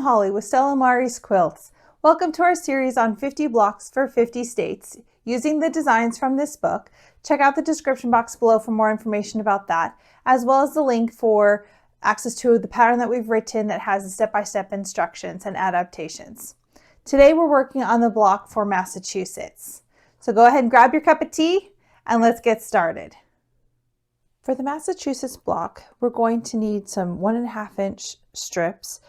Holly with Stella Mari's Quilts. Welcome to our series on 50 blocks for 50 states. Using the designs from this book, check out the description box below for more information about that, as well as the link for access to the pattern that we've written that has the step-by-step instructions and adaptations. Today we're working on the block for Massachusetts. So go ahead and grab your cup of tea and let's get started. For the Massachusetts block, we're going to need some 1.5 inch strips.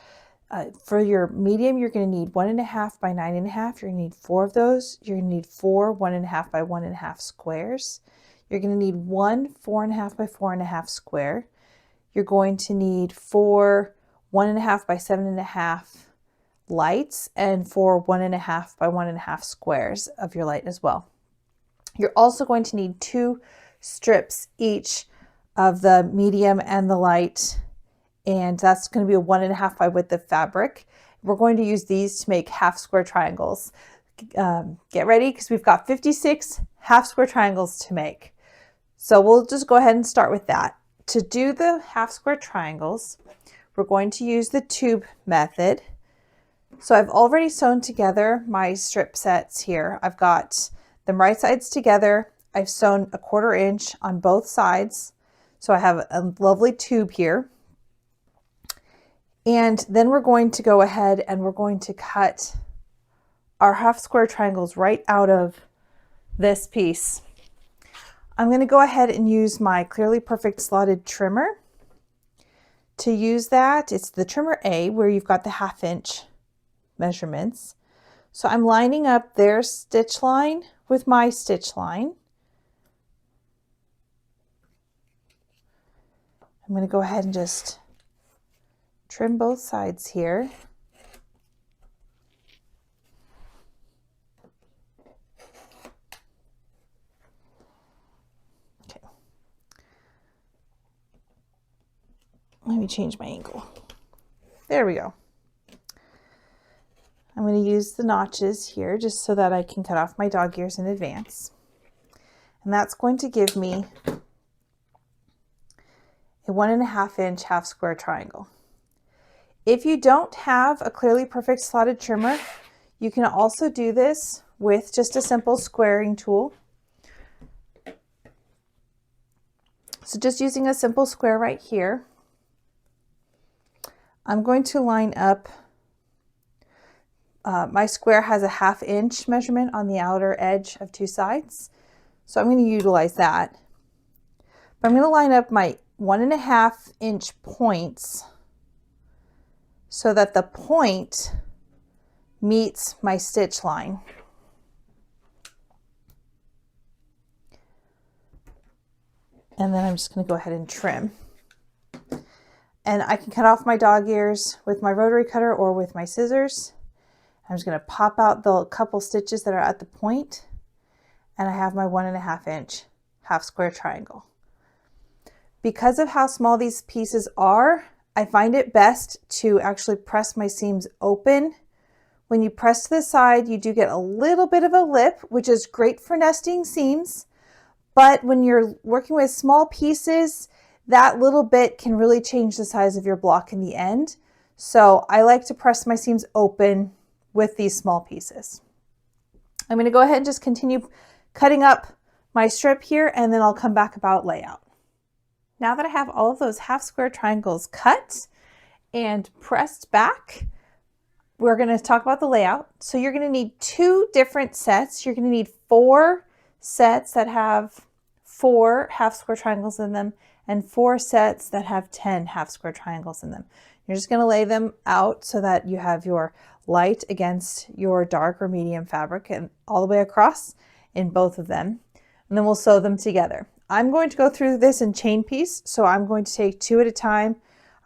For your medium, you're going to need 1.5 by 9.5. You're going to need 4 of those. You're going to need 4 1.5 by 1.5 squares. You're going to need 1 4.5 by 4.5 square. You're going to need 4 1.5 by 7.5 lights and 4 1.5 by 1.5 squares of your light as well. You're also going to need 2 strips each of the medium and the light, and that's going to be a 1.5 by width of fabric. We're going to use these to make half square triangles. Get ready because we've got 56 half square triangles to make. So we'll just go ahead and start with that. To do the half square triangles, we're going to use the tube method. So I've already sewn together my strip sets here. I've got them right sides together. I've sewn 1/4 inch on both sides. So I have a lovely tube here. And then we're going to go ahead and we're going to cut our half square triangles right out of this piece. I'm going to go ahead and use my Clearly Perfect slotted trimmer. To use that, it's the trimmer A where you've got the 1/2 inch measurements. So I'm lining up their stitch line with my stitch line. I'm going to go ahead and just trim both sides here. Okay. Let me change my angle. There we go. I'm going to use the notches here just so that I can cut off my dog ears in advance. And that's going to give me a 1.5 inch half square triangle. If you don't have a Clearly Perfect slotted trimmer, you can also do this with just a simple squaring tool. So just using a simple square right here, I'm going to line up, my square has a 1/2 inch measurement on the outer edge of 2 sides. So I'm going to utilize that. But I'm going to line up my 1.5 inch points so that the point meets my stitch line. And then I'm just going to go ahead and trim. And I can cut off my dog ears with my rotary cutter or with my scissors. I'm just going to pop out the couple stitches that are at the point, and I have my 1.5 inch half square triangle. Because of how small these pieces are, I find it best to actually press my seams open. When you press to the side, you do get a little bit of a lip, which is great for nesting seams. But when you're working with small pieces, that little bit can really change the size of your block in the end. So I like to press my seams open with these small pieces. I'm going to go ahead and just continue cutting up my strip here, and then I'll come back about layout. Now that I have all of those half square triangles cut and pressed back, we're going to talk about the layout. So you're going to need 2 different sets. You're going to need 4 sets that have 4 half square triangles in them and 4 sets that have 10 half square triangles in them. You're just going to lay them out so that you have your light against your dark or medium fabric and all the way across in both of them. And then we'll sew them together. I'm going to go through this in chain piece, so I'm going to take 2 at a time.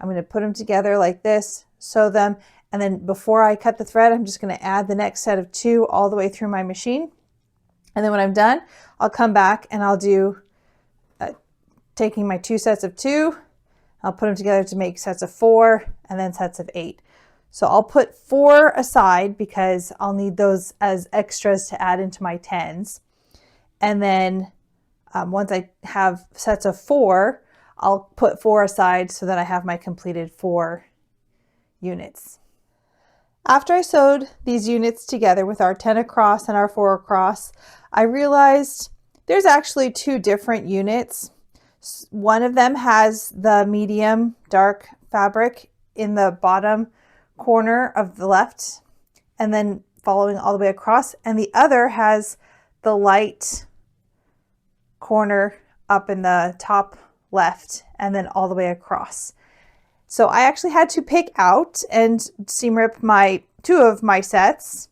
I'm going to put them together like this, sew them, and then before I cut the thread, I'm just going to add the next set of 2 all the way through my machine. And then when I'm done, I'll come back and I'll do, taking my 2 sets of 2, I'll put them together to make sets of 4 and then sets of 8. So I'll put 4 aside because I'll need those as extras to add into my 10s. And then once I have sets of 4, I'll put 4 aside so that I have my completed 4 units. After I sewed these units together with our 10 across and our 4 across, I realized there's actually two different units. One of them has the medium dark fabric in the bottom corner of the left and then following all the way across, and the other has the light corner up in the top left and then all the way across. So I actually had to pick out and seam rip two of my sets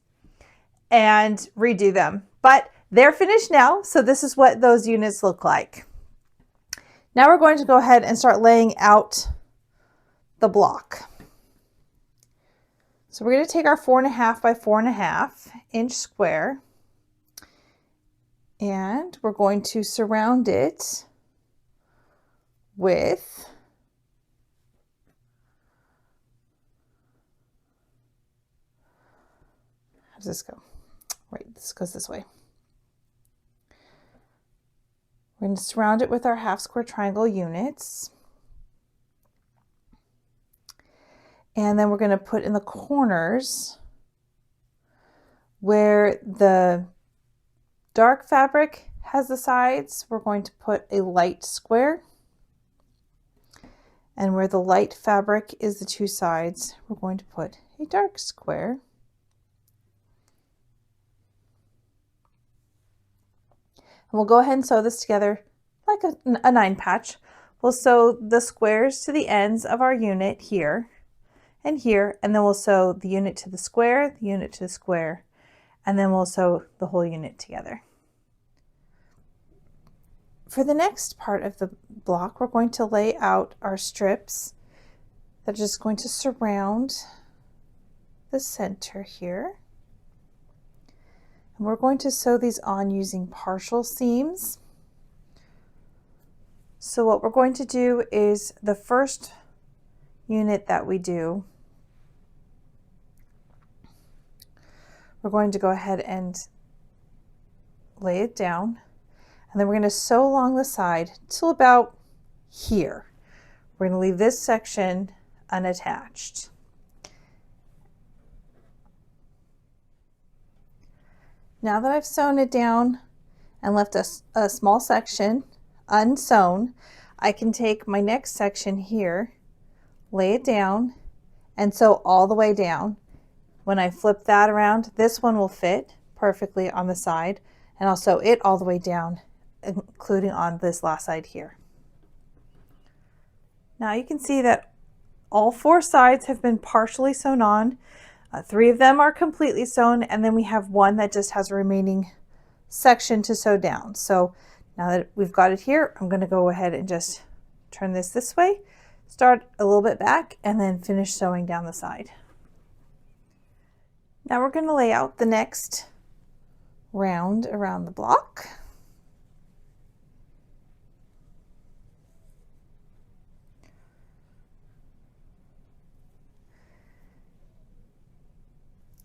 and redo them, but they're finished now. So this is what those units look like. Now we're going to go ahead and start laying out the block. So we're going to take our 4.5 by 4.5 inch square and we're going to surround it with how does this go? Right, this goes this way. We're going to surround it with our half square triangle units. And then we're going to put in the corners where the dark fabric has the sides, we're going to put a light square. And where the light fabric is the two sides, we're going to put a dark square. And we'll go ahead and sew this together like a 9 patch. We'll sew the squares to the ends of our unit here and here, and then we'll sew the unit to the square, the unit to the square, and then we'll sew the whole unit together. For the next part of the block, we're going to lay out our strips that are just going to surround the center here. And we're going to sew these on using partial seams. So what we're going to do is the first unit that we do, we're going to go ahead and lay it down, and then we're going to sew along the side till about here. We're going to leave this section unattached. Now that I've sewn it down and left a small section unsewn, I can take my next section here, lay it down, and sew all the way down. When I flip that around, this one will fit perfectly on the side, and I'll sew it all the way down, including on this last side here. Now you can see that all 4 sides have been partially sewn on. 3 of them are completely sewn, and then we have one that just has a remaining section to sew down. So now that we've got it here, I'm going to go ahead and just turn this way, start a little bit back, and then finish sewing down the side. Now we're going to lay out the next round around the block.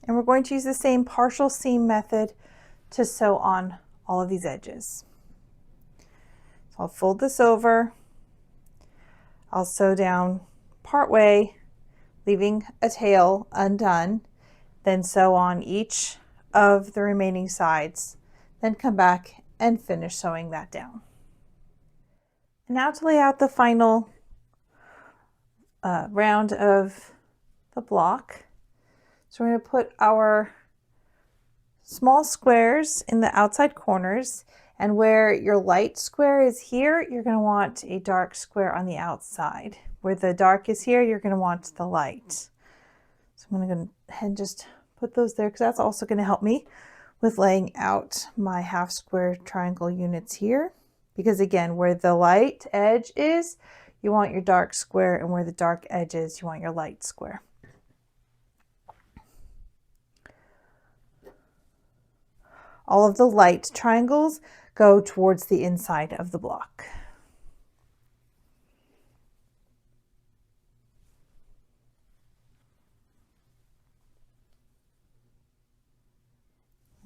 And we're going to use the same partial seam method to sew on all of these edges. So I'll fold this over, I'll sew down part way, leaving a tail undone, then sew on each of the remaining sides, then come back and finish sewing that down. And now to lay out the final round of the block. So we're going to put our small squares in the outside corners, and where your light square is here, you're going to want a dark square on the outside. Where the dark is here, you're going to want the light. So I'm going to go ahead and just put those there, because that's also going to help me with laying out my half square triangle units here. Because again, where the light edge is, you want your dark square, and where the dark edge is, you want your light square. All of the light triangles go towards the inside of the block.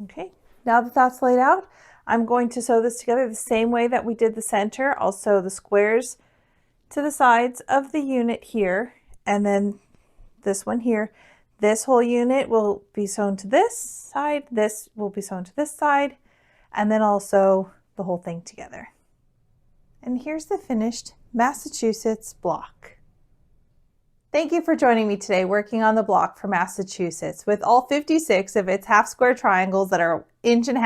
Okay, now that that's laid out, I'm going to sew this together the same way that we did the center. I'll sew the squares to the sides of the unit here, and then this one here, This whole unit will be sewn to this side, this will be sewn to this side, and then also the whole thing together. And here's the finished Massachusetts block. Thank you for joining me today working on the block for Massachusetts with all 56 of its half square triangles that are 1.5 inches,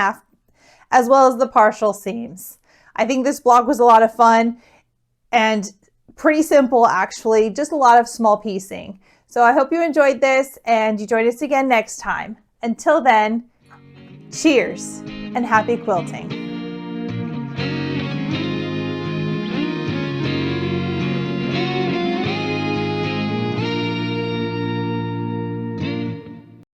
as well as the partial seams. I think this block was a lot of fun and pretty simple actually, just a lot of small piecing. So I hope you enjoyed this and you join us again next time. Until then, cheers and happy quilting.